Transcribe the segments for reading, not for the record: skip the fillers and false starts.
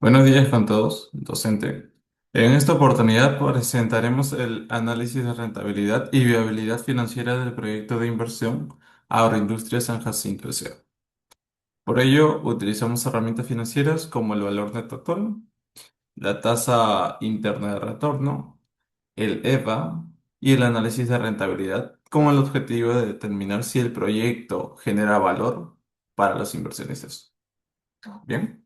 Buenos días con todos, docente. En esta oportunidad presentaremos el análisis de rentabilidad y viabilidad financiera del proyecto de inversión Agroindustria San Jacinto S.A. Por ello, utilizamos herramientas financieras como el valor neto actual, la tasa interna de retorno, el EVA y el análisis de rentabilidad con el objetivo de determinar si el proyecto genera valor para los inversionistas. Bien.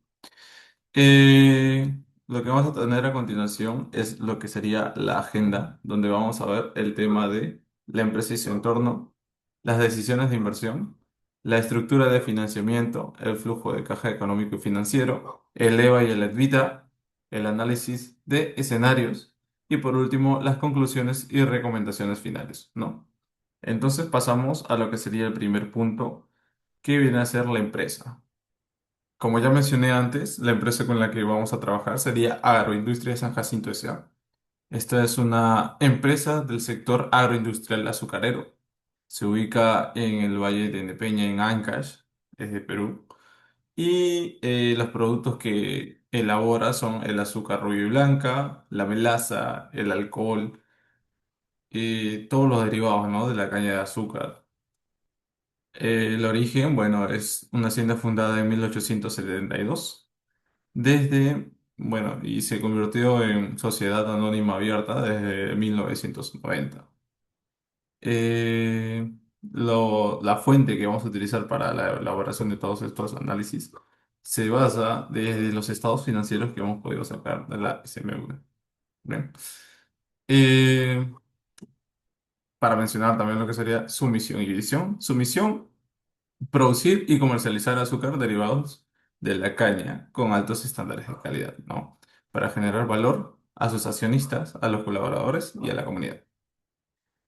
Lo que vamos a tener a continuación es lo que sería la agenda, donde vamos a ver el tema de la empresa y su entorno, las decisiones de inversión, la estructura de financiamiento, el flujo de caja económico y financiero, el EVA y el EBITDA, el análisis de escenarios y por último las conclusiones y recomendaciones finales, ¿no? Entonces pasamos a lo que sería el primer punto, que viene a ser la empresa. Como ya mencioné antes, la empresa con la que vamos a trabajar sería Agroindustria San Jacinto S.A. Esta es una empresa del sector agroindustrial azucarero. Se ubica en el Valle de Nepeña, en Ancash, es de Perú. Y los productos que elabora son el azúcar rubia y blanca, la melaza, el alcohol y todos los derivados, ¿no?, de la caña de azúcar. El origen, bueno, es una hacienda fundada en 1872. Y se convirtió en sociedad anónima abierta desde 1990. La fuente que vamos a utilizar para la elaboración de todos estos análisis se basa desde los estados financieros que hemos podido sacar de la SMV. Bien. Eh, para mencionar también lo que sería su misión y visión. Su misión: producir y comercializar azúcar derivados de la caña con altos estándares de calidad, ¿no? Para generar valor a sus accionistas, a los colaboradores y a la comunidad.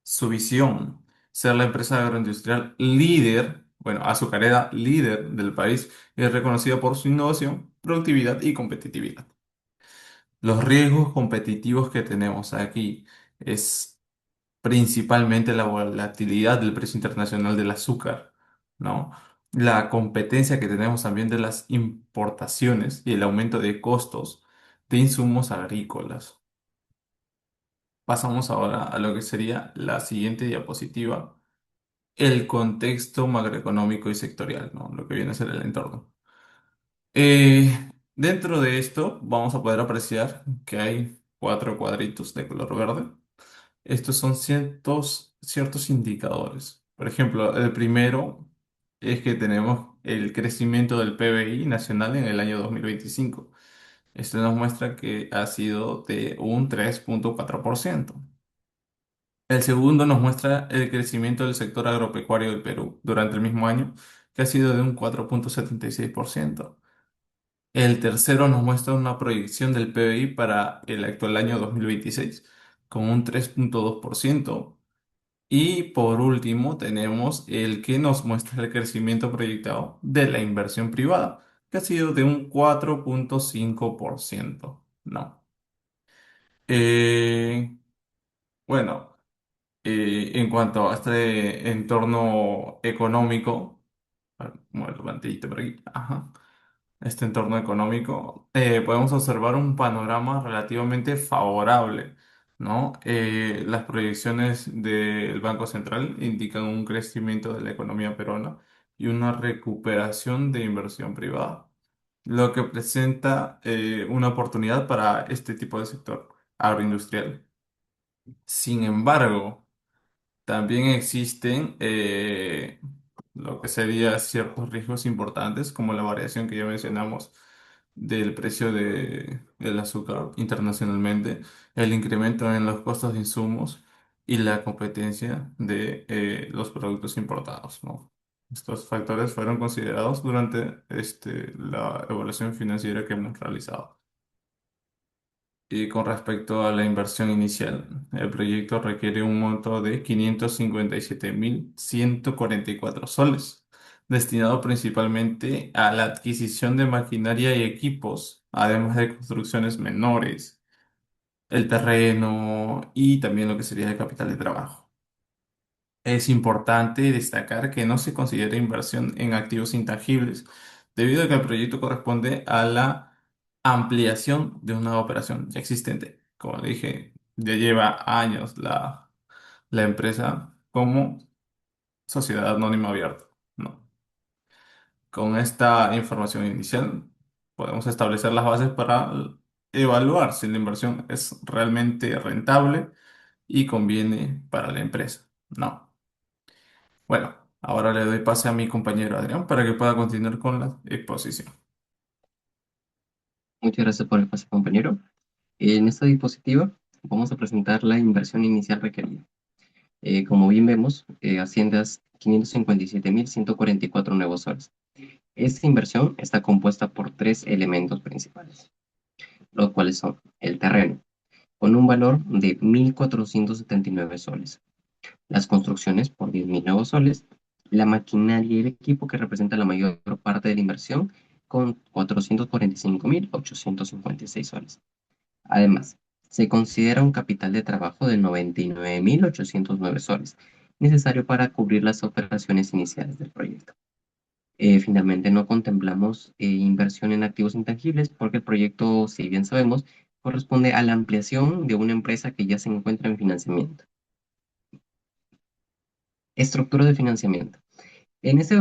Su visión: ser la empresa agroindustrial líder, bueno, azucarera líder del país y es reconocida por su innovación, productividad y competitividad. Los riesgos competitivos que tenemos aquí es principalmente la volatilidad del precio internacional del azúcar, ¿no? La competencia que tenemos también de las importaciones y el aumento de costos de insumos agrícolas. Pasamos ahora a lo que sería la siguiente diapositiva, el contexto macroeconómico y sectorial, ¿no? Lo que viene a ser el entorno. Dentro de esto vamos a poder apreciar que hay cuatro cuadritos de color verde. Estos son ciertos indicadores. Por ejemplo, el primero es que tenemos el crecimiento del PBI nacional en el año 2025. Esto nos muestra que ha sido de un 3,4%. El segundo nos muestra el crecimiento del sector agropecuario del Perú durante el mismo año, que ha sido de un 4,76%. El tercero nos muestra una proyección del PBI para el actual año 2026 con un 3,2%. Y por último, tenemos el que nos muestra el crecimiento proyectado de la inversión privada, que ha sido de un 4,5%. No. Eh, bueno, en cuanto a este entorno económico, bueno, el mantellito por aquí. Ajá. Este entorno económico, podemos observar un panorama relativamente favorable, ¿no? Las proyecciones del Banco Central indican un crecimiento de la economía peruana y una recuperación de inversión privada, lo que presenta una oportunidad para este tipo de sector agroindustrial. Sin embargo, también existen lo que serían ciertos riesgos importantes, como la variación que ya mencionamos del precio del azúcar internacionalmente, el incremento en los costos de insumos y la competencia de los productos importados, ¿no? Estos factores fueron considerados durante la evaluación financiera que hemos realizado. Y con respecto a la inversión inicial, el proyecto requiere un monto de 557.144 soles, destinado principalmente a la adquisición de maquinaria y equipos, además de construcciones menores, el terreno y también lo que sería el capital de trabajo. Es importante destacar que no se considera inversión en activos intangibles, debido a que el proyecto corresponde a la ampliación de una operación ya existente. Como le dije, ya lleva años la empresa como sociedad anónima abierta. ¿No? Con esta información inicial podemos establecer las bases para evaluar si la inversión es realmente rentable y conviene para la empresa. No. Bueno, ahora le doy pase a mi compañero Adrián para que pueda continuar con la exposición. Muchas gracias por el pase, compañero. En esta diapositiva vamos a presentar la inversión inicial requerida. Como bien vemos, asciende a 557.144 nuevos soles. Esta inversión está compuesta por tres elementos principales, los cuales son el terreno, con un valor de 1.479 soles, las construcciones por 10.000 nuevos soles, la maquinaria y el equipo que representa la mayor parte de la inversión con 445.856 soles. Además, se considera un capital de trabajo de 99.809 soles, necesario para cubrir las operaciones iniciales del proyecto. Finalmente, no contemplamos inversión en activos intangibles porque el proyecto, si bien sabemos, corresponde a la ampliación de una empresa que ya se encuentra en financiamiento. Estructura de financiamiento. En este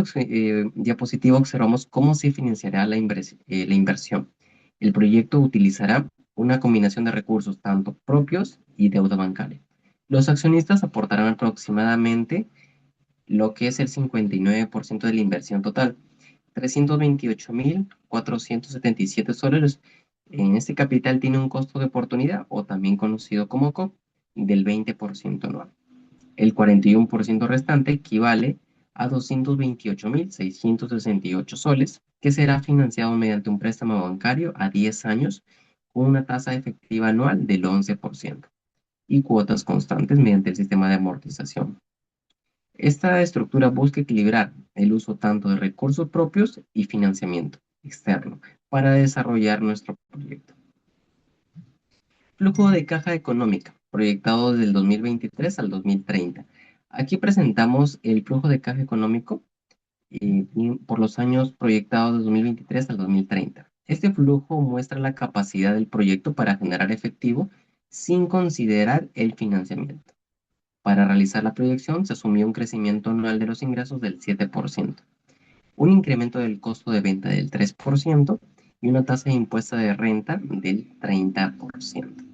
diapositivo observamos cómo se financiará la inversión. El proyecto utilizará una combinación de recursos, tanto propios y deuda bancaria. Los accionistas aportarán aproximadamente lo que es el 59% de la inversión total, 328.477 soles. En este capital tiene un costo de oportunidad, o también conocido como COP, del 20% anual. El 41% restante equivale a 228.668 soles, que será financiado mediante un préstamo bancario a 10 años con una tasa efectiva anual del 11% y cuotas constantes mediante el sistema de amortización. Esta estructura busca equilibrar el uso tanto de recursos propios y financiamiento externo para desarrollar nuestro proyecto. Flujo de caja económica, proyectado desde el 2023 al 2030. Aquí presentamos el flujo de caja económico por los años proyectados de 2023 al 2030. Este flujo muestra la capacidad del proyecto para generar efectivo sin considerar el financiamiento. Para realizar la proyección se asumió un crecimiento anual de los ingresos del 7%, un incremento del costo de venta del 3% y una tasa de impuesto de renta del 30%.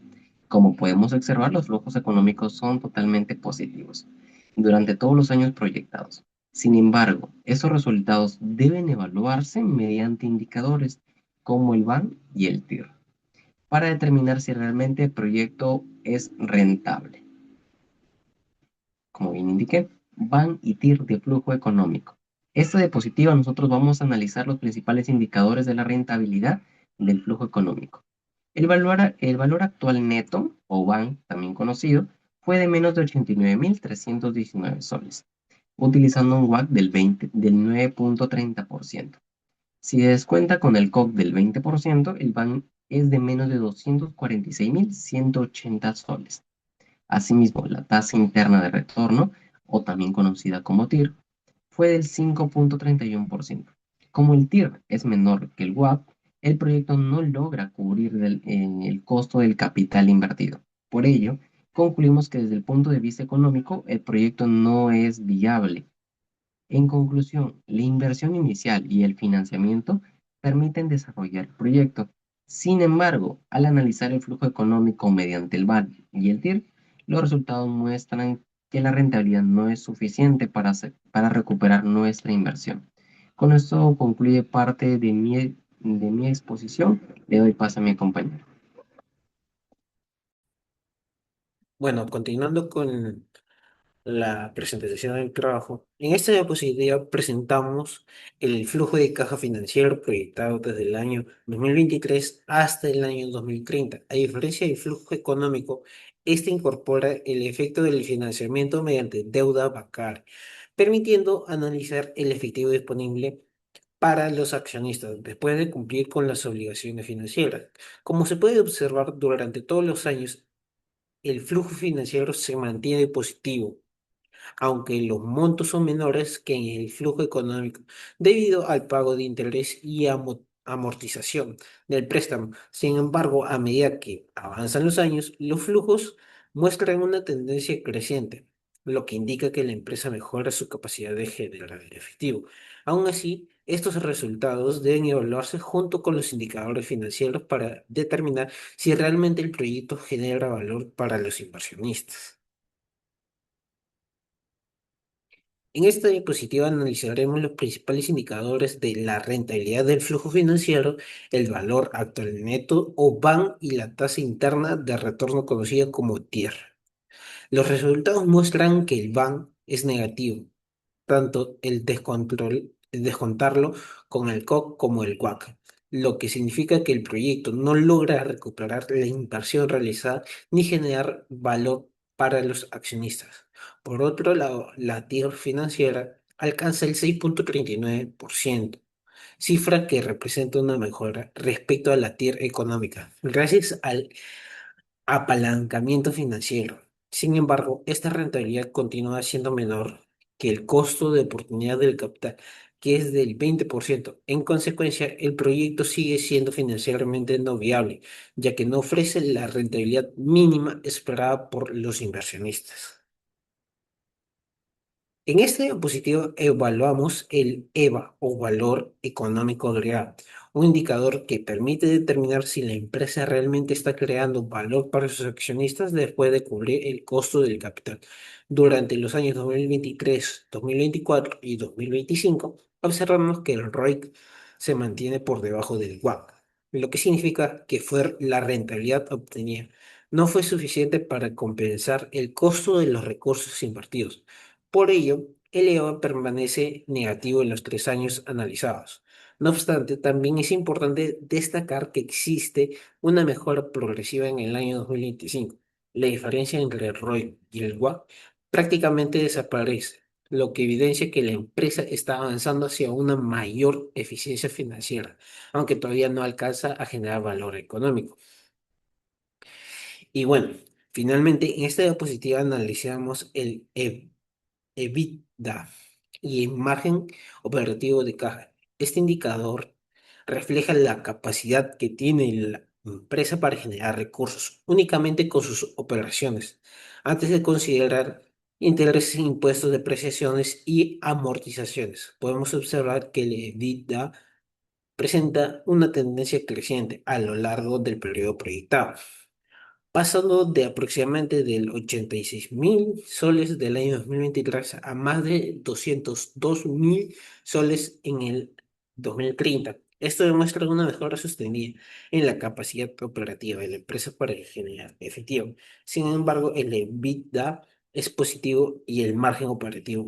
Como podemos observar, los flujos económicos son totalmente positivos durante todos los años proyectados. Sin embargo, esos resultados deben evaluarse mediante indicadores como el BAN y el TIR para determinar si realmente el proyecto es rentable. Como bien indiqué, BAN y TIR de flujo económico. Esta diapositiva nosotros vamos a analizar los principales indicadores de la rentabilidad del flujo económico. El valor actual neto, o BAN, también conocido, fue de menos de 89.319 soles, utilizando un WACC del 9.30%. Si se descuenta con el COC del 20%, el BAN es de menos de 246.180 soles. Asimismo, la tasa interna de retorno, o también conocida como TIR, fue del 5.31%. Como el TIR es menor que el WACC, el proyecto no logra cubrir el costo del capital invertido. Por ello, concluimos que desde el punto de vista económico, el proyecto no es viable. En conclusión, la inversión inicial y el financiamiento permiten desarrollar el proyecto. Sin embargo, al analizar el flujo económico mediante el BAN y el TIR, los resultados muestran que la rentabilidad no es suficiente para recuperar nuestra inversión. Con esto concluye parte de mi exposición. Le doy paso a mi compañero. Bueno, continuando con la presentación del trabajo, en esta diapositiva presentamos el flujo de caja financiero proyectado desde el año 2023 hasta el año 2030. A diferencia del flujo económico, este incorpora el efecto del financiamiento mediante deuda bancaria, permitiendo analizar el efectivo disponible para los accionistas después de cumplir con las obligaciones financieras. Como se puede observar, durante todos los años, el flujo financiero se mantiene positivo, aunque los montos son menores que en el flujo económico, debido al pago de interés y amortización del préstamo. Sin embargo, a medida que avanzan los años, los flujos muestran una tendencia creciente, lo que indica que la empresa mejora su capacidad de generar efectivo. Aún así, estos resultados deben evaluarse junto con los indicadores financieros para determinar si realmente el proyecto genera valor para los inversionistas. En esta diapositiva analizaremos los principales indicadores de la rentabilidad del flujo financiero, el valor actual neto o VAN y la tasa interna de retorno conocida como TIR. Los resultados muestran que el VAN es negativo, tanto el descontarlo con el COC como el WACC, lo que significa que el proyecto no logra recuperar la inversión realizada ni generar valor para los accionistas. Por otro lado, la TIR financiera alcanza el 6,39%, cifra que representa una mejora respecto a la TIR económica, gracias al apalancamiento financiero. Sin embargo, esta rentabilidad continúa siendo menor que el costo de oportunidad del capital, que es del 20%. En consecuencia, el proyecto sigue siendo financieramente no viable, ya que no ofrece la rentabilidad mínima esperada por los inversionistas. En esta diapositiva evaluamos el EVA o valor económico agregado, un indicador que permite determinar si la empresa realmente está creando valor para sus accionistas después de cubrir el costo del capital. Durante los años 2023, 2024 y 2025, observamos que el ROIC se mantiene por debajo del WACC, lo que significa que fue la rentabilidad obtenida no fue suficiente para compensar el costo de los recursos invertidos. Por ello, el EVA permanece negativo en los 3 años analizados. No obstante, también es importante destacar que existe una mejora progresiva en el año 2025. La diferencia entre el ROI y el WACC prácticamente desaparece, lo que evidencia que la empresa está avanzando hacia una mayor eficiencia financiera, aunque todavía no alcanza a generar valor económico. Y bueno, finalmente en esta diapositiva analizamos el EBITDA y el margen operativo de caja. Este indicador refleja la capacidad que tiene la empresa para generar recursos únicamente con sus operaciones, antes de considerar intereses, impuestos, depreciaciones y amortizaciones. Podemos observar que el EBITDA presenta una tendencia creciente a lo largo del periodo proyectado pasando de aproximadamente del 86.000 soles del año 2023 a más de 202.000 soles en el 2030. Esto demuestra una mejora sostenida en la capacidad operativa de la empresa para generar efectivo. Sin embargo, el EBITDA es positivo y el margen operativo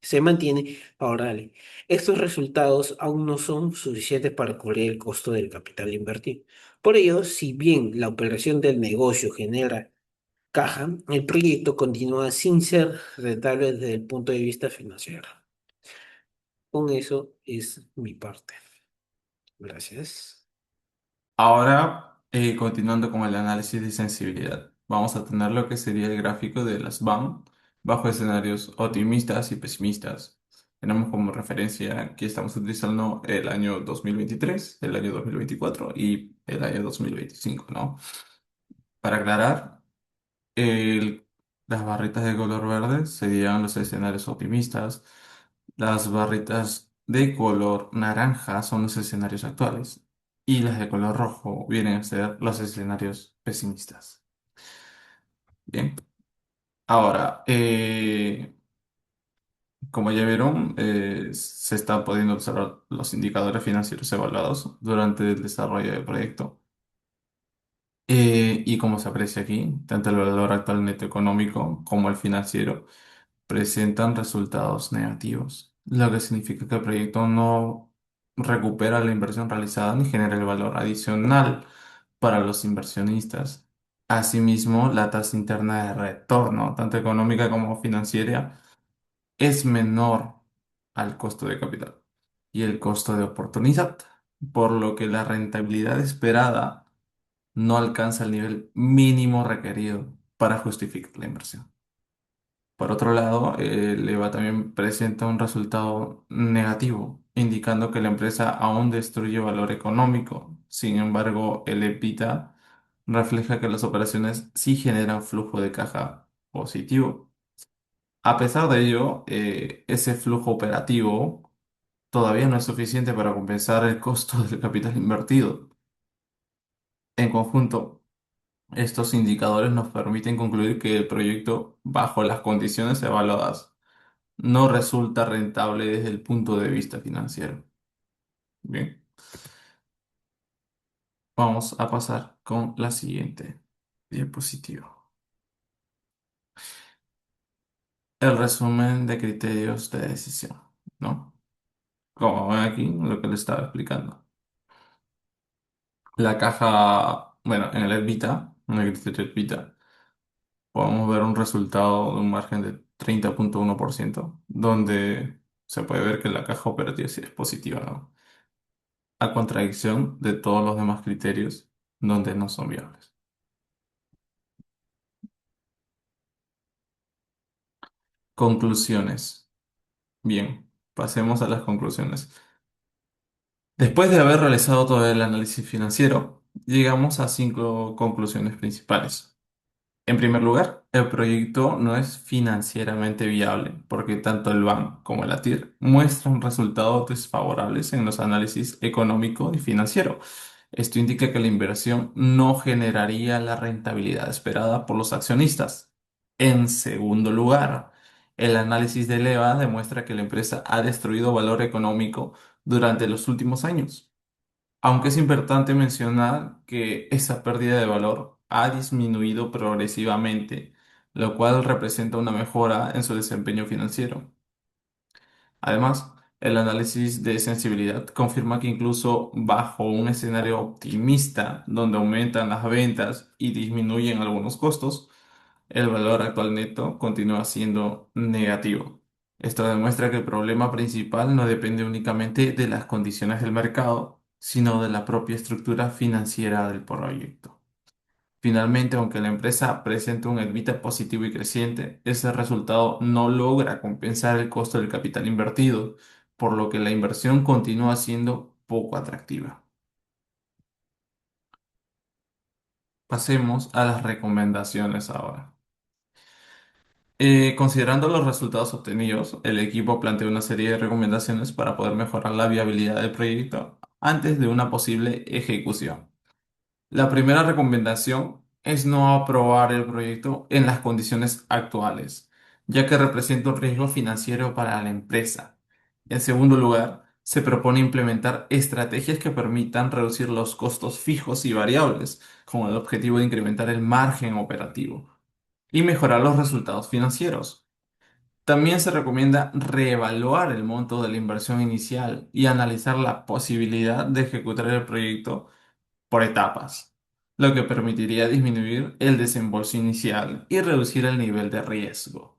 se mantiene favorable. Estos resultados aún no son suficientes para cubrir el costo del capital invertido. Por ello, si bien la operación del negocio genera caja, el proyecto continúa sin ser rentable desde el punto de vista financiero. Con eso es mi parte. Gracias. Ahora, continuando con el análisis de sensibilidad, vamos a tener lo que sería el gráfico de las BAM bajo escenarios optimistas y pesimistas. Tenemos como referencia que estamos utilizando el año 2023, el año 2024 y el año 2025, ¿no? Para aclarar, el- las barritas de color verde serían los escenarios optimistas, las barritas de color naranja son los escenarios actuales y las de color rojo vienen a ser los escenarios pesimistas. Bien, ahora, como ya vieron, se están pudiendo observar los indicadores financieros evaluados durante el desarrollo del proyecto. Y como se aprecia aquí, tanto el valor actual neto económico como el financiero presentan resultados negativos, lo que significa que el proyecto no recupera la inversión realizada ni genera el valor adicional para los inversionistas. Asimismo, la tasa interna de retorno, tanto económica como financiera, es menor al costo de capital y el costo de oportunidad, por lo que la rentabilidad esperada no alcanza el nivel mínimo requerido para justificar la inversión. Por otro lado, el EVA también presenta un resultado negativo, indicando que la empresa aún destruye valor económico. Sin embargo, el EBITDA refleja que las operaciones sí generan flujo de caja positivo. A pesar de ello, ese flujo operativo todavía no es suficiente para compensar el costo del capital invertido. En conjunto, estos indicadores nos permiten concluir que el proyecto, bajo las condiciones evaluadas, no resulta rentable desde el punto de vista financiero. Bien, vamos a pasar con la siguiente diapositiva. El resumen de criterios de decisión, ¿no? Como ven aquí, lo que les estaba explicando. La caja, bueno, en el EBITDA, en el criterio EBITDA, podemos ver un resultado de un margen de 30,1%, donde se puede ver que la caja operativa sí es positiva, ¿no? A contradicción de todos los demás criterios donde no son viables. Conclusiones. Bien, pasemos a las conclusiones. Después de haber realizado todo el análisis financiero, llegamos a 5 conclusiones principales. En primer lugar, el proyecto no es financieramente viable porque tanto el BAN como el ATIR muestran resultados desfavorables en los análisis económico y financiero. Esto indica que la inversión no generaría la rentabilidad esperada por los accionistas. En segundo lugar, el análisis de Leva demuestra que la empresa ha destruido valor económico durante los últimos años. Aunque es importante mencionar que esa pérdida de valor ha disminuido progresivamente, lo cual representa una mejora en su desempeño financiero. Además, el análisis de sensibilidad confirma que incluso bajo un escenario optimista, donde aumentan las ventas y disminuyen algunos costos, el valor actual neto continúa siendo negativo. Esto demuestra que el problema principal no depende únicamente de las condiciones del mercado, sino de la propia estructura financiera del proyecto. Finalmente, aunque la empresa presente un EBITDA positivo y creciente, ese resultado no logra compensar el costo del capital invertido, por lo que la inversión continúa siendo poco atractiva. Pasemos a las recomendaciones ahora. Considerando los resultados obtenidos, el equipo plantea una serie de recomendaciones para poder mejorar la viabilidad del proyecto antes de una posible ejecución. La primera recomendación es no aprobar el proyecto en las condiciones actuales, ya que representa un riesgo financiero para la empresa. En segundo lugar, se propone implementar estrategias que permitan reducir los costos fijos y variables, con el objetivo de incrementar el margen operativo y mejorar los resultados financieros. También se recomienda reevaluar el monto de la inversión inicial y analizar la posibilidad de ejecutar el proyecto por etapas, lo que permitiría disminuir el desembolso inicial y reducir el nivel de riesgo.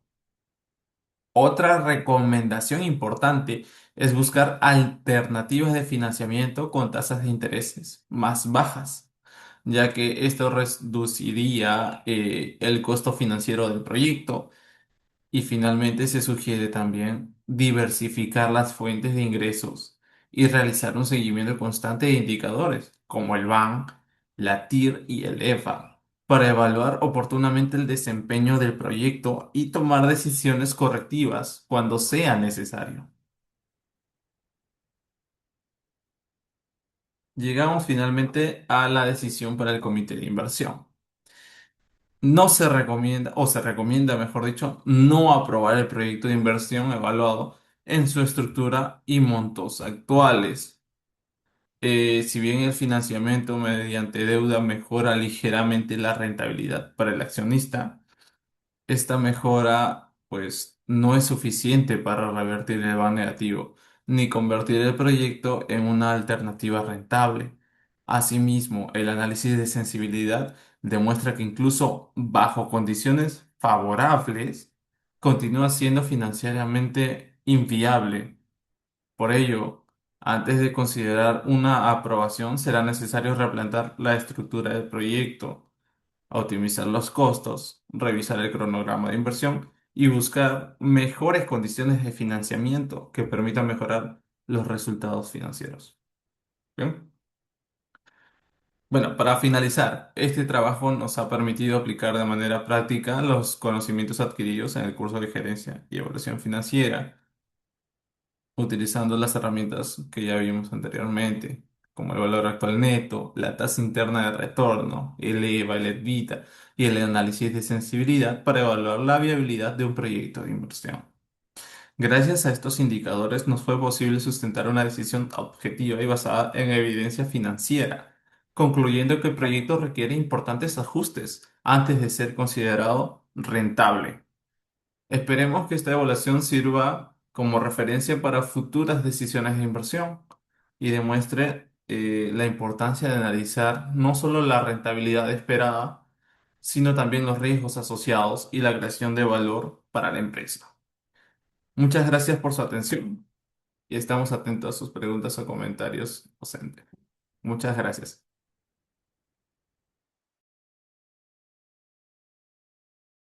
Otra recomendación importante es buscar alternativas de financiamiento con tasas de intereses más bajas, ya que esto reduciría el costo financiero del proyecto. Y finalmente se sugiere también diversificar las fuentes de ingresos y realizar un seguimiento constante de indicadores como el BAN, la TIR y el EFA para evaluar oportunamente el desempeño del proyecto y tomar decisiones correctivas cuando sea necesario. Llegamos finalmente a la decisión para el comité de inversión. No se recomienda, o se recomienda, mejor dicho, no aprobar el proyecto de inversión evaluado en su estructura y montos actuales. Si bien el financiamiento mediante deuda mejora ligeramente la rentabilidad para el accionista, esta mejora, pues, no es suficiente para revertir el VAR negativo, ni convertir el proyecto en una alternativa rentable. Asimismo, el análisis de sensibilidad demuestra que incluso bajo condiciones favorables, continúa siendo financieramente inviable. Por ello, antes de considerar una aprobación, será necesario replantear la estructura del proyecto, optimizar los costos, revisar el cronograma de inversión y buscar mejores condiciones de financiamiento que permitan mejorar los resultados financieros. ¿Bien? Bueno, para finalizar, este trabajo nos ha permitido aplicar de manera práctica los conocimientos adquiridos en el curso de gerencia y evaluación financiera, utilizando las herramientas que ya vimos anteriormente, como el valor actual neto, la tasa interna de retorno, el EVA, el EBITDA y el análisis de sensibilidad para evaluar la viabilidad de un proyecto de inversión. Gracias a estos indicadores nos fue posible sustentar una decisión objetiva y basada en evidencia financiera, concluyendo que el proyecto requiere importantes ajustes antes de ser considerado rentable. Esperemos que esta evaluación sirva como referencia para futuras decisiones de inversión y demuestre la importancia de analizar no solo la rentabilidad esperada, sino también los riesgos asociados y la creación de valor para la empresa. Muchas gracias por su atención y estamos atentos a sus preguntas o comentarios docentes. Muchas gracias.